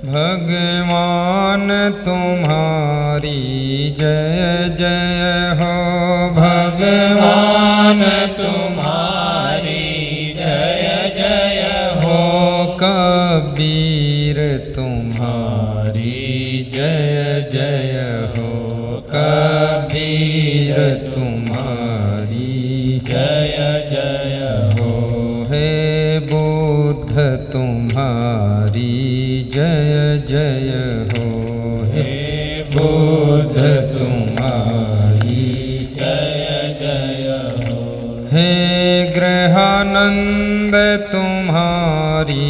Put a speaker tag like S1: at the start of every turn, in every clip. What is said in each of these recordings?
S1: भगवान तुम्हारी जय जय हो, भगवान तुम्हारी जय जय हो, कबीर तुम्हारी जय जय हो, कबीर तुम्हारी जय जय हो, हे बुद्ध तुम्हारी जय जय हो, हे बुद्ध तुम्हारी जय जय हो, हे ग्रहानंद तुम्हारी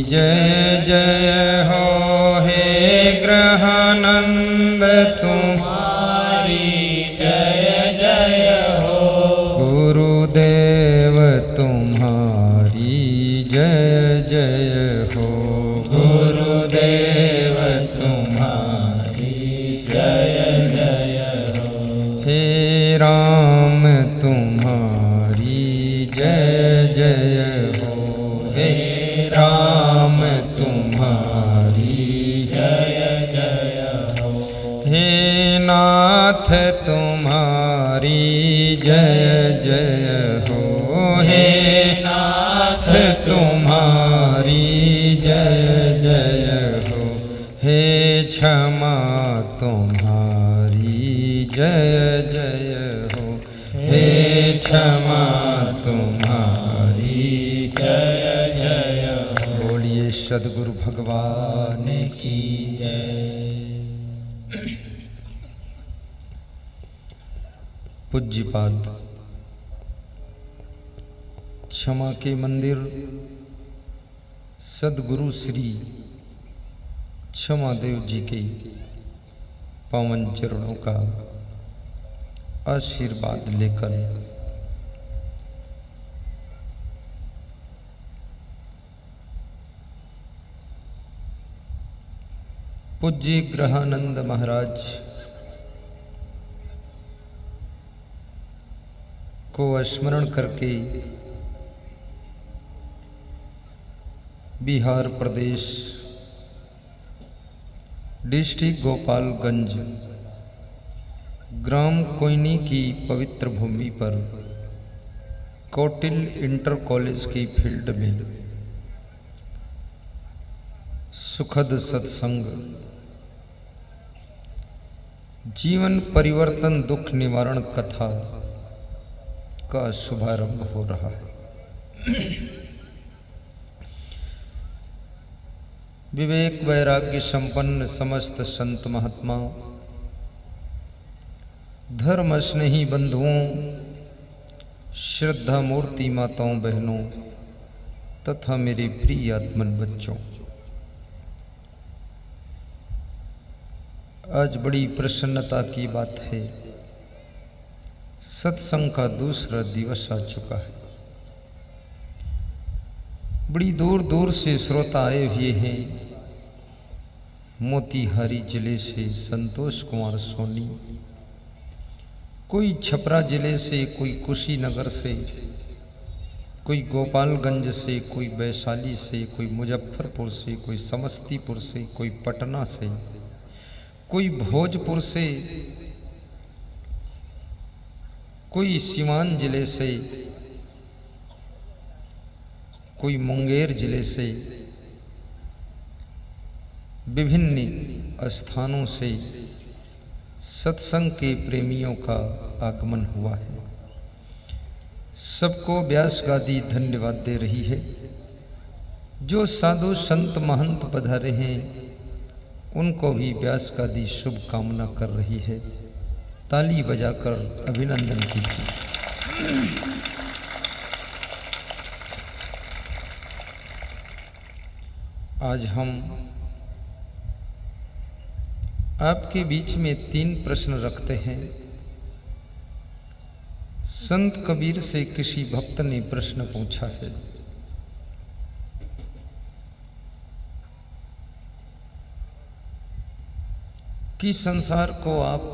S1: जय जय हो, हे ग्रहानंद तुम्हारी जय जय हो, गुरुदेव तुम्हारी जय जय हो, गुरुदेव तुम्हारी जय जय हो, हे राम तुम्हारी जय जय हो, हे राम तुम्हारी जय जय हो, हे नाथ तुम्हारी जय जय हो, हे नाथ तुम्हारी जय जय हो, हे क्षमा तुम्हारी जय जय हो, हे क्षमा तुम्हारी जय जय हो। बोलिए सद्गुरु भगवान की जय। पूज्यपाद क्षमा के मंदिर सद्गुरु श्री क्षमादेव जी के पावन चरणों का आशीर्वाद लेकर पूज्य ग्रहानंद महाराज को स्मरण करके बिहार प्रदेश डिस्ट्रिक्ट गोपालगंज ग्राम कोयनी की पवित्र भूमि पर कौटिल इंटर कॉलेज की फील्ड में सुखद सत्संग जीवन परिवर्तन दुख निवारण कथा का शुभारंभ हो रहा है। विवेक वैराग्य संपन्न समस्त संत महात्मा, धर्म स्नेही बंधुओं, श्रद्धा मूर्ति माताओं बहनों तथा मेरे प्रिय आत्मन बच्चों, आज बड़ी प्रसन्नता की बात है, सत्संग का दूसरा दिवस आ चुका है। बड़ी दूर दूर से श्रोता आए हुए हैं। मोतीहारी जिले से संतोष कुमार सोनी, कोई छपरा जिले से, कोई कुशीनगर से, कोई गोपालगंज से, कोई वैशाली से, कोई मुजफ्फरपुर से, कोई समस्तीपुर से, कोई पटना से, कोई भोजपुर से, कोई सीवान जिले से, कोई मुंगेर जिले से, विभिन्न स्थानों से सत्संग के प्रेमियों का आगमन हुआ है। सबको व्यास गादी धन्यवाद दे रही है। जो साधु संत महंत पधारे हैं उनको भी व्यास गादी शुभकामना कर रही है। ताली बजाकर अभिनंदन कीजिए। आज हम आपके बीच में 3 प्रश्न रखते हैं। संत कबीर से किसी भक्त ने प्रश्न पूछा है, कि संसार को आप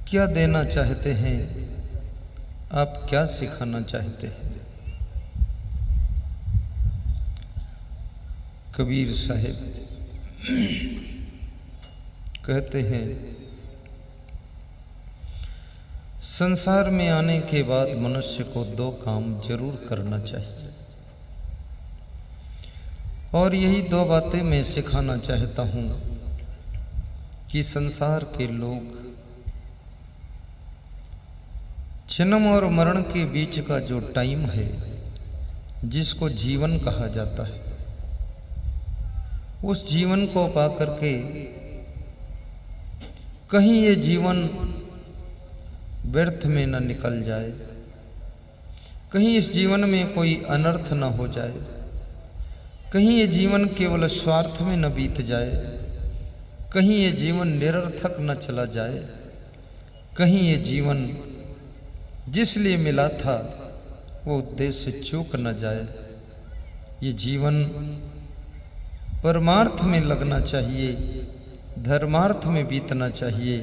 S1: क्या देना चाहते हैं, आप क्या सिखाना चाहते हैं। कबीर साहिब कहते हैं, संसार में आने के बाद मनुष्य को दो काम जरूर करना चाहिए, और यही दो बातें मैं सिखाना चाहता हूँ कि संसार के लोग जन्म और मरण के बीच का जो टाइम है, जिसको जीवन कहा जाता है, उस जीवन को पाकर के कहीं ये जीवन व्यर्थ में न निकल जाए, कहीं इस जीवन में कोई अनर्थ न हो जाए, कहीं ये जीवन केवल स्वार्थ में न बीत जाए, कहीं ये जीवन निरर्थक न चला जाए, कहीं ये जीवन जिस लिए मिला था वो उद्देश्य चूक न जाए। ये जीवन परमार्थ में लगना चाहिए, धर्मार्थ में बीतना चाहिए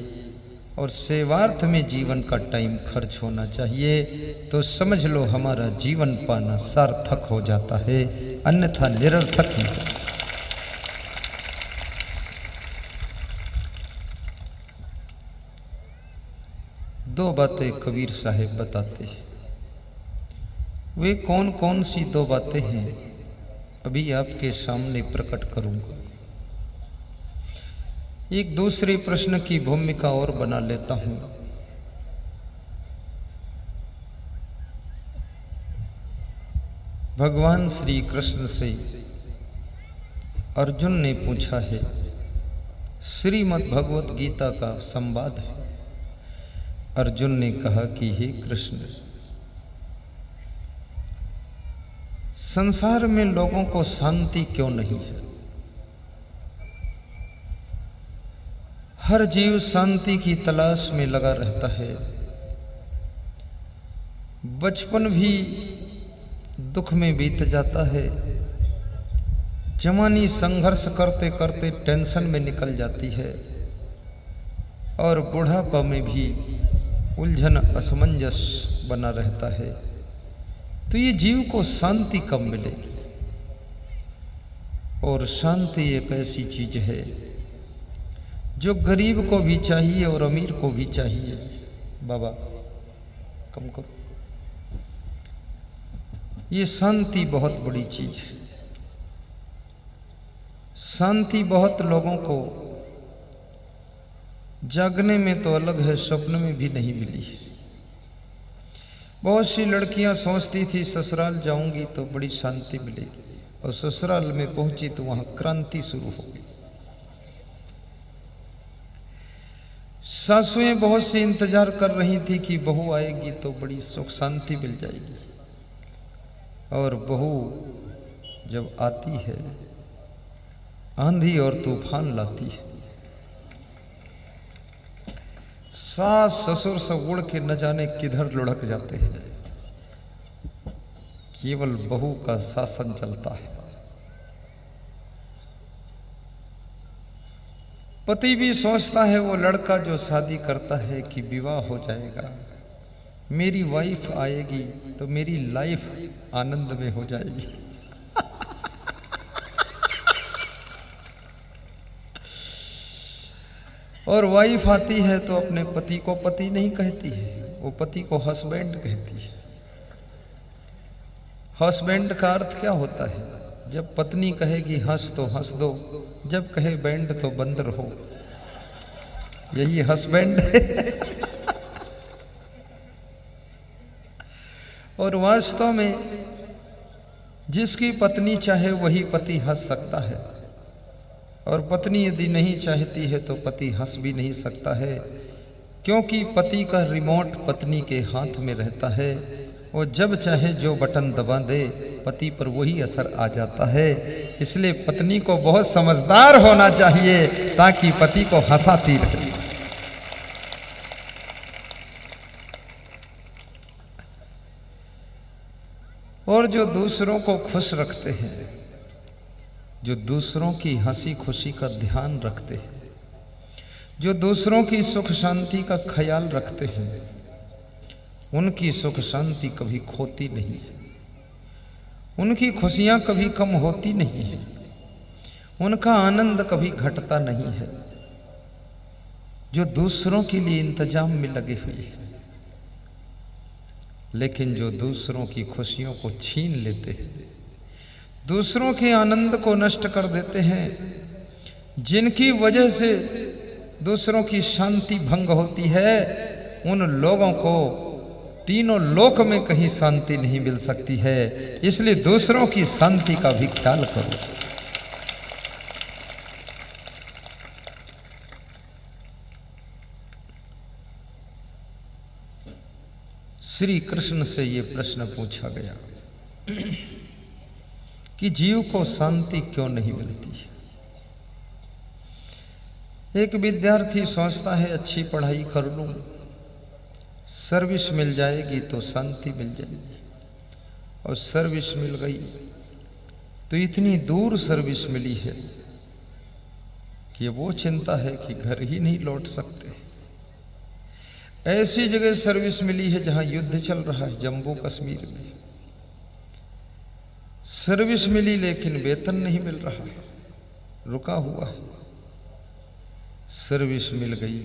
S1: और सेवार्थ में जीवन का टाइम खर्च होना चाहिए, तो समझ लो हमारा जीवन पाना सार्थक हो जाता है, अन्यथा निरर्थक ही है। दो बातें कबीर साहिब बताते हैं। वे कौन कौन सी दो बातें हैं अभी आपके सामने प्रकट करूंगा। एक दूसरे प्रश्न की भूमिका और बना लेता हूं। भगवान श्री कृष्ण से अर्जुन ने पूछा है, श्रीमद् भगवत गीता का संवाद है। अर्जुन ने कहा कि हे कृष्ण, संसार में लोगों को शांति क्यों नहीं है? हर जीव शांति की तलाश में लगा रहता है। बचपन भी दुख में बीत जाता है, जवानी संघर्ष करते करते टेंशन में निकल जाती है, और बुढ़ापा में भी उलझन असमंजस बना रहता है। तो ये जीव को शांति कब मिलेगी? और शांति एक ऐसी चीज है जो गरीब को भी चाहिए और अमीर को भी चाहिए। बाबा कम करो। ये शांति बहुत बड़ी चीज है। शांति बहुत लोगों को जागने में तो अलग है, स्वप्न में भी नहीं मिली है। बहुत सी लड़कियां सोचती थी ससुराल जाऊंगी तो बड़ी शांति मिलेगी, और ससुराल में पहुंची तो वहां क्रांति शुरू हो गई। सासुएं बहुत सी इंतजार कर रही थी कि बहू आएगी तो बड़ी सुख शांति मिल जाएगी, और बहू जब आती है आंधी और तूफान लाती है। सास ससुर से उड़ के न जाने किधर लुढ़क जाते हैं, केवल बहू का शासन चलता है। पति भी सोचता है वो लड़का जो शादी करता है कि विवाह हो जाएगा, मेरी वाइफ आएगी तो मेरी लाइफ आनंद में हो जाएगी। और वाइफ आती है तो अपने पति को पति नहीं कहती है, वो पति को हस्बैंड कहती है। हस्बैंड का अर्थ क्या होता है? जब पत्नी कहेगी हंस तो हंस दो, जब कहे बैंड तो बंद रहो, यही हस्बैंड है। और वास्तव में जिसकी पत्नी चाहे वही पति हंस सकता है, और पत्नी यदि नहीं चाहती है तो पति हंस भी नहीं सकता है, क्योंकि पति का रिमोट पत्नी के हाथ में रहता है। वो जब चाहे जो बटन दबा दे पति पर वही असर आ जाता है। इसलिए पत्नी को बहुत समझदार होना चाहिए ताकि पति को हंसाती रहे। और जो दूसरों को खुश रखते हैं, जो दूसरों की हंसी खुशी का ध्यान रखते हैं, जो दूसरों की सुख शांति का ख्याल रखते हैं, उनकी सुख शांति कभी खोती नहीं है, उनकी खुशियां कभी कम होती नहीं है। उनका आनंद कभी घटता नहीं है, जो दूसरों के लिए इंतजाम में लगे हुए हैं। लेकिन जो दूसरों की खुशियों को छीन लेते हैं, दूसरों के आनंद को नष्ट कर देते हैं, जिनकी वजह से दूसरों की शांति भंग होती है, उन लोगों को तीनों लोक में कहीं शांति नहीं मिल सकती है। इसलिए दूसरों की शांति का भी ख्याल करो। श्री कृष्ण से ये प्रश्न पूछा गया कि जीव को शांति क्यों नहीं मिलती है। एक विद्यार्थी सोचता है अच्छी पढ़ाई कर लूं, सर्विस मिल जाएगी तो शांति मिल जाएगी, और सर्विस मिल गई तो इतनी दूर सर्विस मिली है कि वो चिंता है कि घर ही नहीं लौट सकते। ऐसी जगह सर्विस मिली है जहां युद्ध चल रहा है, जम्मू कश्मीर में सर्विस मिली लेकिन वेतन नहीं मिल रहा, रुका हुआ है। सर्विस मिल गई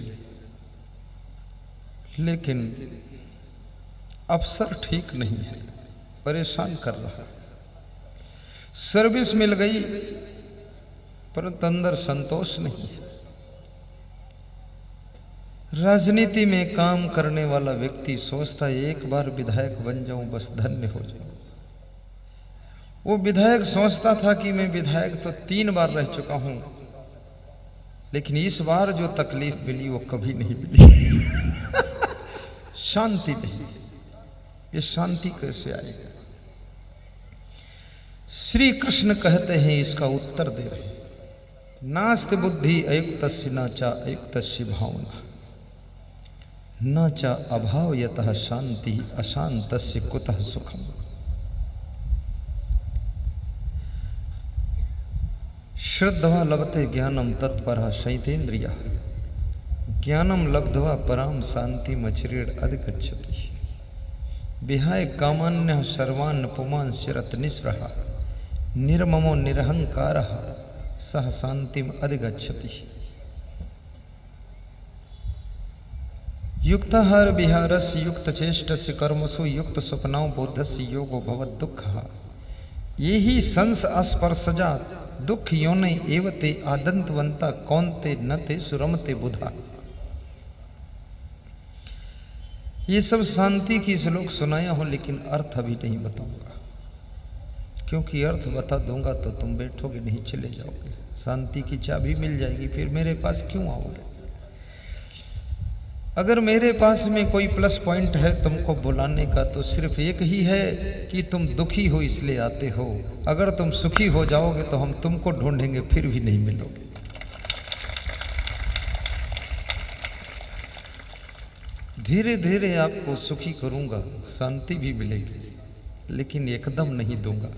S1: लेकिन अफसर ठीक नहीं है, परेशान कर रहा है। सर्विस मिल गई परंतु अंदर संतोष नहीं है। राजनीति में काम करने वाला व्यक्ति सोचता है एक बार विधायक बन जाऊं बस धन्य हो जाऊं। वो विधायक सोचता था कि मैं विधायक तो 3 बार रह चुका हूं, लेकिन इस बार जो तकलीफ मिली वो कभी नहीं मिली। शांति नहीं। ये शांति कैसे आएगा? श्री कृष्ण कहते हैं, इसका उत्तर दे रहे हैं, नास्ति बुद्धि अयुक्तस्य न च अयुक्तस्य भावना न च अभाव यतः शांति अशांतस्य कुतः सुखम। श्रद्धा लभते ज्ञानम तत्परः शैतेन्द्रियः ज्ञानम लब्ध्वा पराम शांति मचिरेण अधिगच्छति। विहाय कामान्यः सर्वान् पुमांश्च चिरत निःस्पृहः निर्ममो निरहंकारः सह शांतिम अधिगच्छति। युक्ताहार विहारस्य युक्त चेष्टस्य कर्मसु युक्त स्वप्नौ बोधस्य योगो भवत् दुःखः। ये ही संस अस्पर्शजा दुख योने एवते आदंतवंता कौनते न ते सुरमते बुधा। ये सब शांति की श्लोक सुनाया हूं, लेकिन अर्थ अभी नहीं बताऊंगा, क्योंकि अर्थ बता दूंगा तो तुम बैठोगे नहीं, चले जाओगे। शांति की चाबी मिल जाएगी, फिर मेरे पास क्यों आओगे? अगर मेरे पास में कोई प्लस पॉइंट है तुमको बुलाने का तो सिर्फ एक ही है कि तुम दुखी हो इसलिए आते हो। अगर तुम सुखी हो जाओगे तो हम तुमको ढूंढेंगे, फिर भी नहीं मिलोगे। धीरे धीरे आपको सुखी करूंगा, शांति भी मिलेगी, लेकिन एकदम नहीं दूंगा,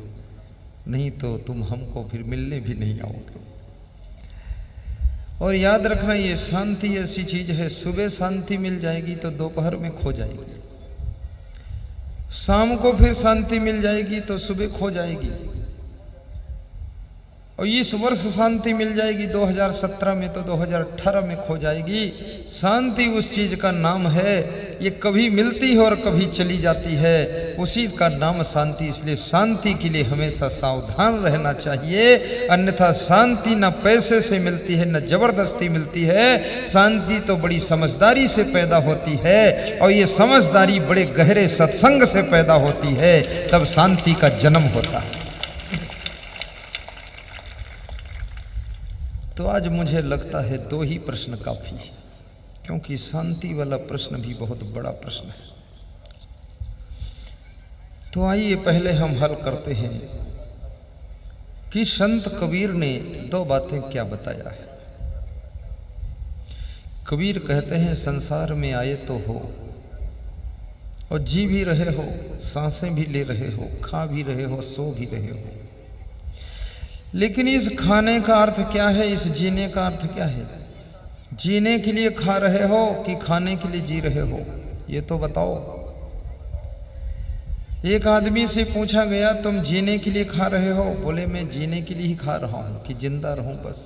S1: नहीं तो तुम हमको फिर मिलने भी नहीं आओगे। और याद रखना, ये शांति ऐसी चीज है, सुबह शांति मिल जाएगी तो दोपहर में खो जाएगी, शाम को फिर शांति मिल जाएगी तो सुबह खो जाएगी, और इस वर्ष शांति मिल जाएगी 2017 में तो 2018 में खो जाएगी। शांति उस चीज का नाम है, ये कभी मिलती है और कभी चली जाती है, उसी का नाम शांति। इसलिए शांति के लिए हमेशा सावधान रहना चाहिए, अन्यथा शांति न पैसे से मिलती है न जबरदस्ती मिलती है। शांति तो बड़ी समझदारी से पैदा होती है, और ये समझदारी बड़े गहरे सत्संग से पैदा होती है, तब शांति का जन्म होता है। तो आज मुझे लगता है 2 ही प्रश्न काफी है, क्योंकि शांति वाला प्रश्न भी बहुत बड़ा प्रश्न है। तो आइए पहले हम हल करते हैं कि संत कबीर ने 2 बातें क्या बताया है। कबीर कहते हैं, संसार में आए तो हो और जी भी रहे हो, सांसें भी ले रहे हो, खा भी रहे हो, सो भी रहे हो, लेकिन इस खाने का अर्थ क्या है, इस जीने का अर्थ क्या है? जीने के लिए खा रहे हो कि खाने के लिए जी रहे हो? ये तो बताओ। एक आदमी से पूछा गया, तुम जीने के लिए खा रहे हो? बोले, मैं जीने के लिए ही खा रहा हूं कि जिंदा रहूं बस।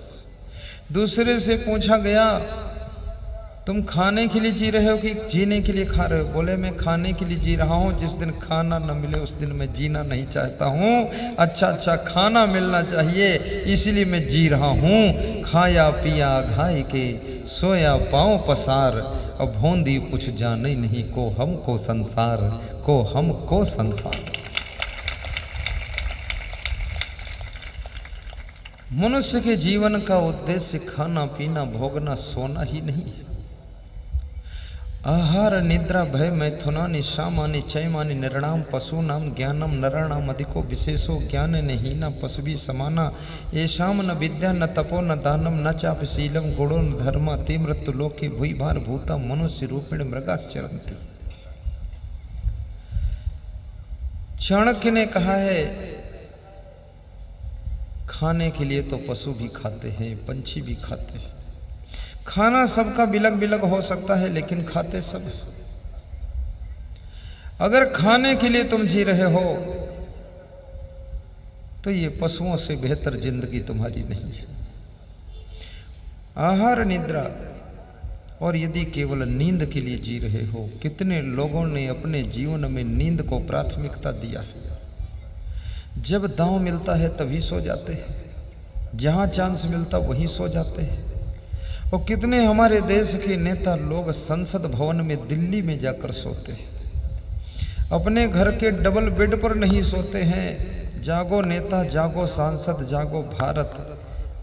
S1: दूसरे से पूछा गया, तुम खाने के लिए जी रहे हो कि जीने के लिए खा रहे हो? बोले, मैं खाने के लिए जी रहा हूं, जिस दिन खाना न मिले उस दिन मैं जीना नहीं चाहता हूं। अच्छा खाना मिलना चाहिए, इसलिए मैं जी रहा हूं। खाया पिया घाय के सोया पाँव पसार, अब भोंदी कुछ जाने नहीं को हमको संसार, को हमको संसार। मनुष्य के जीवन का उद्देश्य खाना पीना भोगना सोना ही नहीं है। आहार निद्रा भय मैथुनानि सामानि चैमानि निर्णाम पशूनाम ज्ञानम नराणाम अधिको विशेषो ज्ञान हीना पशुभि समाना येषाम न विद्या न तपो न दानम न चाप शीलम गुणो न धर्म ते मृत्यु लोके भूई भार भूता मनुष्य रूपिण मृगाश्चरन्ति। चाणक्य ने कहा है, खाने के लिए तो पशु भी खाते हैं, पंछी भी खाते हैं। खाना सबका बिलग बिलग हो सकता है, लेकिन खाते सब हैं। अगर खाने के लिए तुम जी रहे हो तो ये पशुओं से बेहतर जिंदगी तुम्हारी नहीं है। आहार निद्रा, और यदि केवल नींद के लिए जी रहे हो, कितने लोगों ने अपने जीवन में नींद को प्राथमिकता दिया है। जब दांव मिलता है तभी सो जाते हैं, जहां चांस मिलता वहीं सो जाते हैं। और कितने हमारे देश के नेता लोग संसद भवन में दिल्ली में जाकर सोते हैं, अपने घर के डबल बेड पर नहीं सोते हैं। जागो नेता, जागो सांसद, जागो भारत।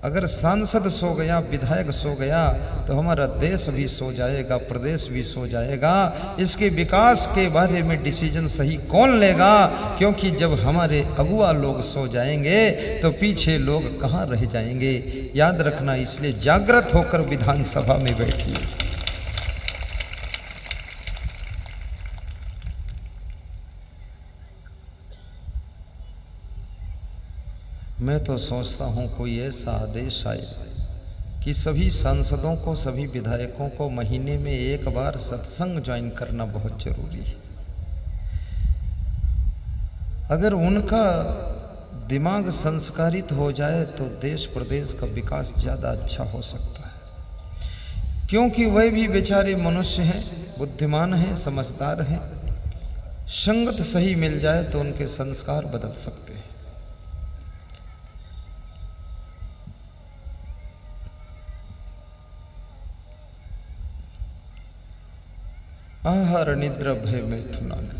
S1: अगर सांसद सो गया, विधायक सो गया, तो हमारा देश भी सो जाएगा, प्रदेश भी सो जाएगा। इसके विकास के बारे में डिसीजन सही कौन लेगा? क्योंकि जब हमारे अगुआ लोग सो जाएंगे तो पीछे लोग कहाँ रह जाएंगे। याद रखना, इसलिए जागृत होकर विधानसभा में बैठिए। मैं तो सोचता हूँ कोई ऐसा आदेश आए कि सभी सांसदों को, सभी विधायकों को महीने में एक बार सत्संग ज्वाइन करना बहुत जरूरी है। अगर उनका दिमाग संस्कारित हो जाए तो देश प्रदेश का विकास ज़्यादा अच्छा हो सकता है। क्योंकि वह भी बेचारे मनुष्य हैं, बुद्धिमान हैं, समझदार हैं। संगत सही मिल जाए तो उनके संस्कार बदल सकते हैं। आहार निद्रा भय मैथुनानि।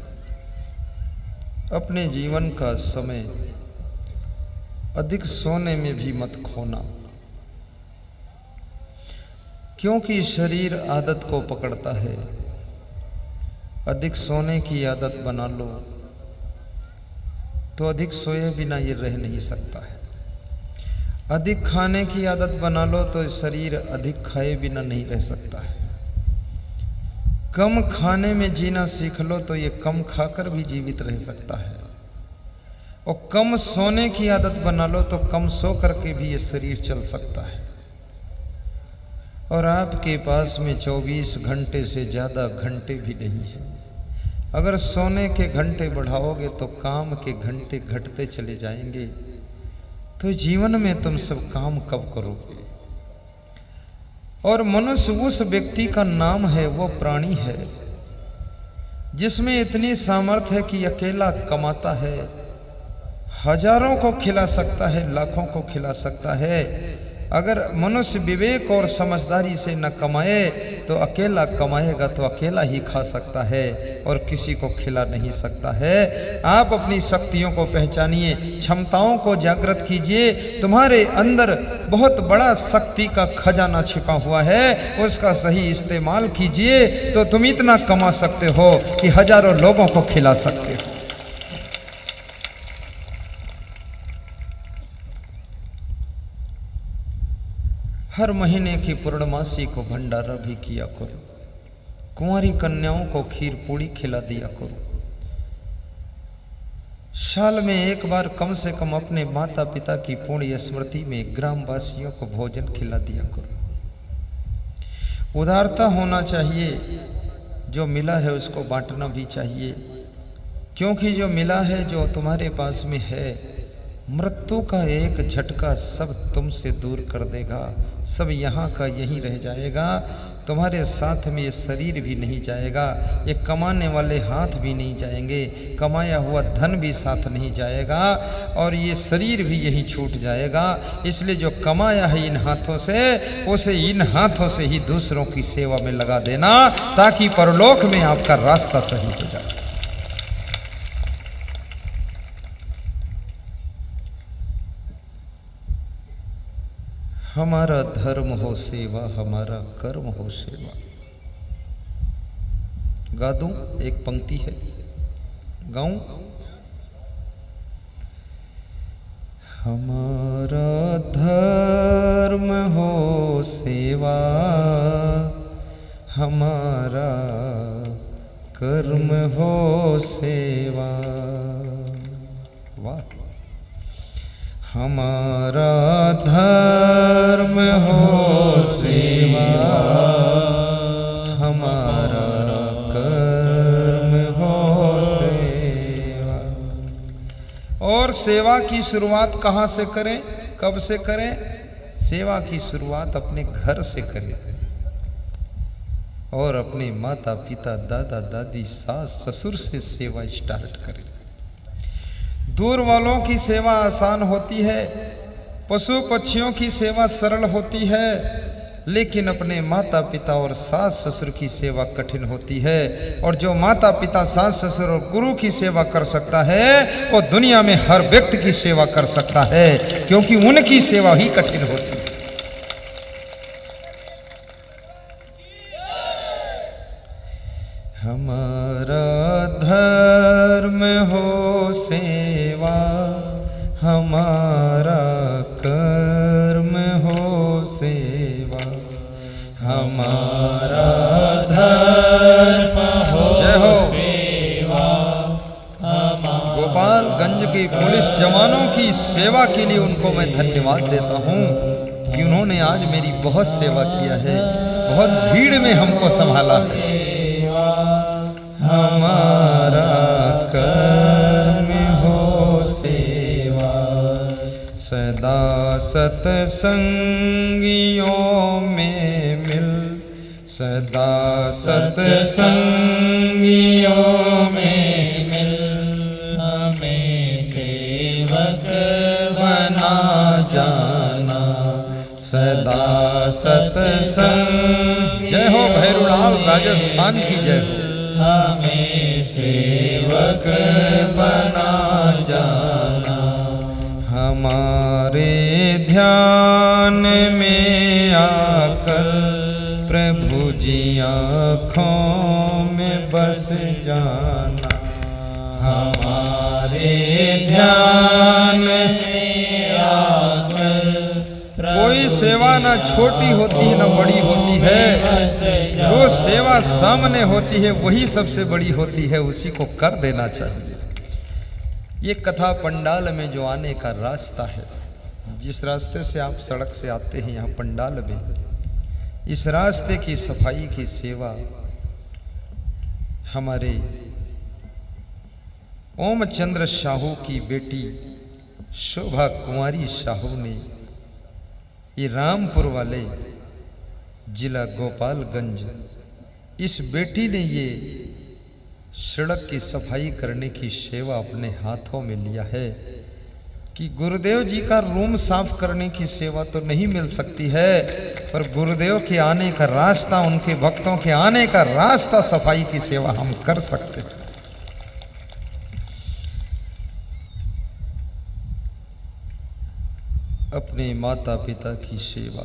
S1: अपने जीवन का समय अधिक सोने में भी मत खोना, क्योंकि शरीर आदत को पकड़ता है। अधिक सोने की आदत बना लो तो अधिक सोए बिना ये रह नहीं सकता है। अधिक खाने की आदत बना लो तो शरीर अधिक खाए बिना नहीं रह सकता है। कम खाने में जीना सीख लो तो ये कम खाकर भी जीवित रह सकता है। और कम सोने की आदत बना लो तो कम सो करके भी ये शरीर चल सकता है। और आपके पास में 24 घंटे से ज़्यादा घंटे भी नहीं है। अगर सोने के घंटे बढ़ाओगे तो काम के घंटे घटते चले जाएंगे। तो जीवन में तुम सब काम कब करोगे? और मनुष्य उस व्यक्ति का नाम है, वो प्राणी है जिसमें इतनी सामर्थ्य है कि अकेला कमाता है, हजारों को खिला सकता है, लाखों को खिला सकता है। अगर मनुष्य विवेक और समझदारी से न कमाए तो अकेला कमाएगा तो अकेला ही खा सकता है और किसी को खिला नहीं सकता है। आप अपनी शक्तियों को पहचानिए, क्षमताओं को जागृत कीजिए। तुम्हारे अंदर बहुत बड़ा शक्ति का खजाना छिपा हुआ है, उसका सही इस्तेमाल कीजिए तो तुम इतना कमा सकते हो कि हजारों लोगों को खिला सकते हो। हर महीने की पूर्णमासी को भंडारा भी किया करो। कुंवारी कन्याओं को खीर पूड़ी खिला दिया करो। साल में एक बार कम से कम अपने माता पिता की पुण्य स्मृति में ग्रामवासियों को भोजन खिला दिया करो। उदारता होना चाहिए, जो मिला है उसको बांटना भी चाहिए। क्योंकि जो मिला है, जो तुम्हारे पास में है, मृत्यु का एक झटका सब तुमसे दूर कर देगा। सब यहाँ का यहीं रह जाएगा। तुम्हारे साथ में ये शरीर भी नहीं जाएगा, ये कमाने वाले हाथ भी नहीं जाएंगे, कमाया हुआ धन भी साथ नहीं जाएगा, और ये शरीर भी यहीं छूट जाएगा। इसलिए जो कमाया है इन हाथों से, उसे इन हाथों से ही दूसरों की सेवा में लगा देना, ताकि परलोक में आपका रास्ता सही हो जाए। हमारा धर्म हो सेवा, हमारा कर्म हो सेवा। गा दूं? एक पंक्ति है, गाऊं? हमारा धर्म हो सेवा, हमारा कर्म हो सेवा। वाह! हमारा धर्म हो सेवा, हमारा कर्म हो सेवा। और सेवा की शुरुआत कहाँ से करें, कब से करें? सेवा की शुरुआत अपने घर से करें, और अपने माता पिता, दादा दादी, सास ससुर से सेवा स्टार्ट करें। दूर वालों की सेवा आसान होती है, पशु पक्षियों की सेवा सरल होती है, लेकिन अपने माता पिता और सास ससुर की सेवा कठिन होती है। और जो माता पिता, सास ससुर और गुरु की सेवा कर सकता है, वो दुनिया में हर व्यक्ति की सेवा कर सकता है, क्योंकि उनकी सेवा ही कठिन होती है। हमारा धर्म हो सेवा, हमारा कर्म हो सेवा, हमारा धर्म हो सेवा। गोपालगंज के पुलिस जवानों की सेवा के लिए उनको मैं धन्यवाद देता हूँ कि उन्होंने आज मेरी बहुत सेवा किया है, बहुत भीड़ में हमको संभाला है। हमारा कर्म हो सेवा, सदा सत्संगियों में मिल, सदा सत्संगियों में मिल, हमें सेवक बना जाना, सदा सत्संग। जय हो भैरूलाल राजस्थान की जय हो। हमें सेवक बना जाना, हमारे ध्यान में आकर प्रभु जी आँखों में बस जाना, हमारे ध्यान में आकर। कोई सेवा ना छोटी होती है ना बड़ी होती है, जो सेवा सामने होती है वही सबसे बड़ी होती है, उसी को कर देना चाहिए। ये कथा पंडाल में जो आने का रास्ता है, जिस रास्ते से आप सड़क से आते हैं यहाँ पंडाल में, इस रास्ते की सफाई की सेवा हमारे ओमचंद्र साहू की बेटी शोभा कुमारी साहू ने, ये रामपुर वाले जिला गोपालगंज, इस बेटी ने ये सड़क की सफाई करने की सेवा अपने हाथों में लिया है कि गुरुदेव जी का रूम साफ करने की सेवा तो नहीं मिल सकती है, पर गुरुदेव के आने का रास्ता, उनके भक्तों के आने का रास्ता, सफाई की सेवा हम कर सकते हैं। अपने माता पिता की सेवा,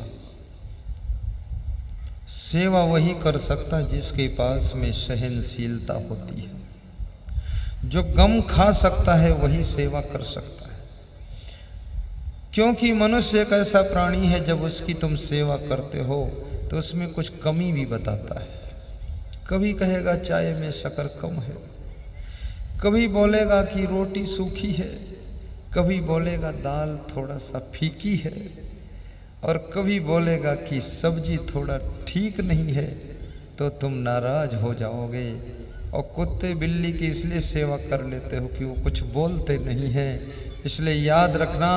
S1: सेवा वही कर सकता है जिसके पास में सहनशीलता होती है। जो गम खा सकता है वही सेवा कर सकता है, क्योंकि मनुष्य एक ऐसा प्राणी है, जब उसकी तुम सेवा करते हो तो उसमें कुछ कमी भी बताता है। कभी कहेगा चाय में शक्कर कम है, कभी बोलेगा कि रोटी सूखी है, कभी बोलेगा दाल थोड़ा सा फीकी है, और कभी बोलेगा कि सब्जी थोड़ा ठीक नहीं है, तो तुम नाराज हो जाओगे और कुत्ते बिल्ली की इसलिए सेवा कर लेते हो कि वो कुछ बोलते नहीं है। इसलिए याद रखना,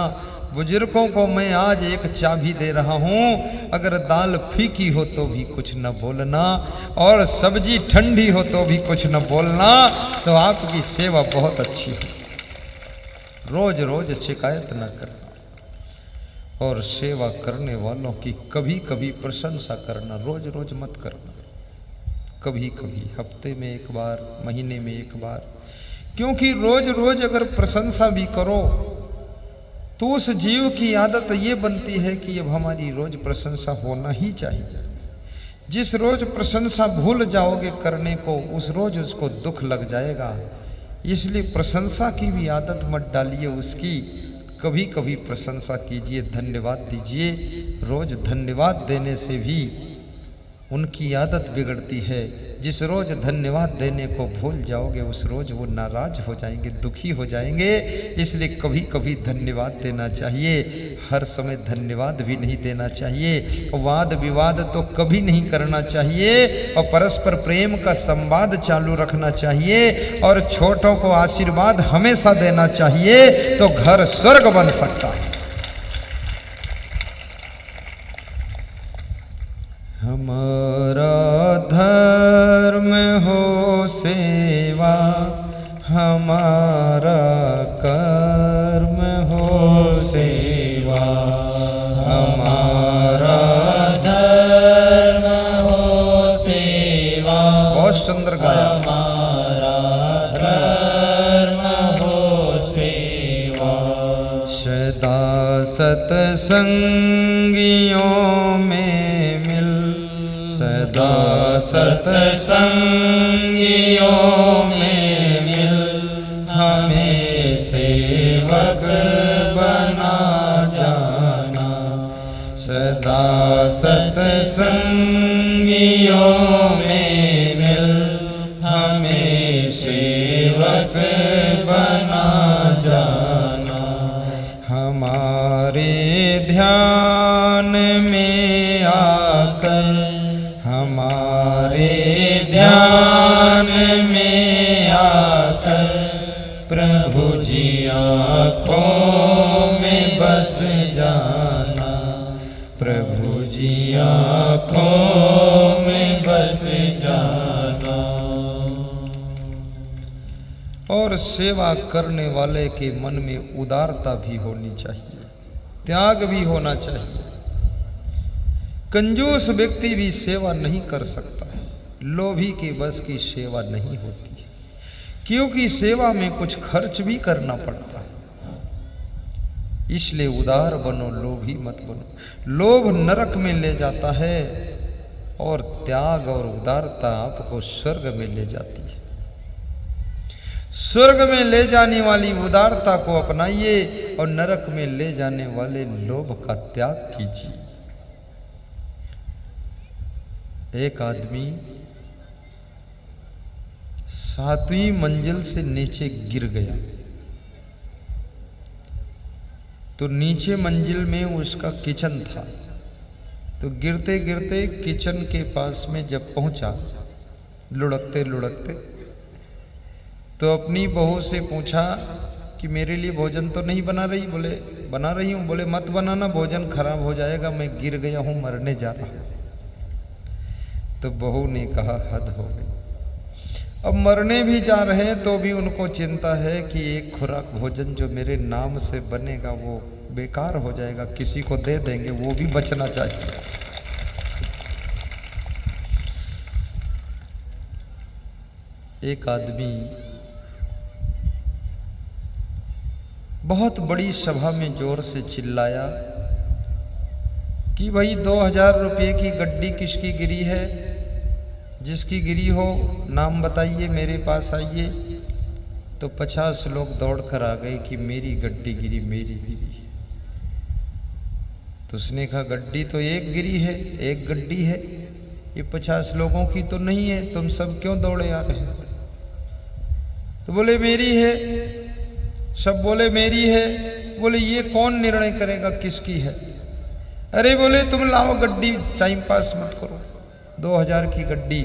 S1: बुजुर्गों को मैं आज एक चाबी दे रहा हूँ, अगर दाल फीकी हो तो भी कुछ न बोलना और सब्जी ठंडी हो तो भी कुछ न बोलना, तो आपकी सेवा बहुत अच्छी हो। रोज रोज शिकायत न करना और सेवा करने वालों की कभी कभी प्रशंसा करना, रोज रोज मत करना, कभी कभी हफ्ते में एक बार, महीने में एक बार। क्योंकि रोज रोज अगर प्रशंसा भी करो तो उस जीव की आदत ये बनती है कि अब हमारी रोज प्रशंसा होना ही चाहिए। जिस रोज प्रशंसा भूल जाओगे करने को, उस रोज उसको दुख लग जाएगा। इसलिए प्रशंसा की भी आदत मत डालिए उसकी, कभी कभी प्रशंसा कीजिए, धन्यवाद दीजिए। रोज धन्यवाद देने से भी उनकी आदत बिगड़ती है। जिस रोज धन्यवाद देने को भूल जाओगे उस रोज वो नाराज हो जाएंगे, दुखी हो जाएंगे। इसलिए कभी कभी धन्यवाद देना चाहिए, हर समय धन्यवाद भी नहीं देना चाहिए। वाद विवाद तो कभी नहीं करना चाहिए और परस्पर प्रेम का संवाद चालू रखना चाहिए और छोटों को आशीर्वाद हमेशा देना चाहिए, तो घर स्वर्ग बन सकता है। हमारा धर्म हो सेवा, हमारा कर्म हो सेवा, हमारा
S2: धर्म हो सेवा,
S1: बहुत सुंदर गाया।
S2: हमारा धर्म हो सेवा,
S1: सदा सत्संगियों में सदा सत्संगियों में मिल, हमें सेवक बना जाना। सदा सत्संगियों में मिल, हमें सेवक बना जाना। हमारे ध्यान में आकर, हमारे ध्यान में आकर, प्रभु जी आँखों में बस जाना। प्रभु जी आँखों में बस जाना। और सेवा करने वाले के मन में उदारता भी होनी चाहिए, त्याग भी होना चाहिए। कंजूस व्यक्ति भी सेवा नहीं कर सकता है, लोभी के बस की सेवा नहीं होती है, क्योंकि सेवा में कुछ खर्च भी करना पड़ता है। इसलिए उदार बनो, लोभी मत बनो। लोभ नरक में ले जाता है और त्याग और उदारता आपको स्वर्ग में ले जाती है। स्वर्ग में ले जाने वाली उदारता को अपनाइए और नरक में ले जाने वाले लोभ का त्याग कीजिए। एक आदमी 7वीं मंजिल से नीचे गिर गया, तो नीचे मंजिल में उसका किचन था। तो गिरते गिरते किचन के पास में जब पहुंचा, लुढ़कते लुढ़कते, तो अपनी बहू से पूछा कि मेरे लिए भोजन तो नहीं बना रही? बोले बना रही हूँ। बोले मत बनाना, भोजन खराब हो जाएगा, मैं गिर गया हूँ, मरने जा रहा हूँ। तो बहू ने कहा हद हो गई। अब मरने भी जा रहे हैं तो भी उनको चिंता है कि एक खुराक भोजन जो मेरे नाम से बनेगा वो बेकार हो जाएगा, किसी को दे देंगे, वो भी बचना चाहिए। एक आदमी बहुत बड़ी सभा में जोर से चिल्लाया कि भाई 2000 रुपये की गड्डी किसकी गिरी है? जिसकी गिरी हो नाम बताइए, मेरे पास आइए। तो 50 लोग दौड़ कर आ गए कि मेरी गड्डी गिरी, मेरी गिरी है। तो उसने कहा गड्डी तो एक गिरी है, एक गड्डी है, ये 50 लोगों की तो नहीं है, तुम सब क्यों दौड़े आ रहे हैं? तो बोले मेरी है। सब बोले मेरी है। बोले ये कौन निर्णय करेगा किसकी है? अरे बोले तुम लाओ गड्डी, टाइम पास मत करो, 2000 की गड्डी।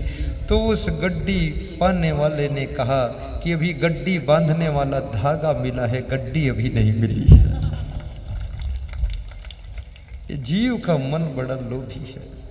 S1: तो उस गड्डी पाने वाले ने कहा कि अभी गड्डी बांधने वाला धागा मिला है, गड्डी अभी नहीं मिली है। ये जीव का मन बड़ा लोभी है।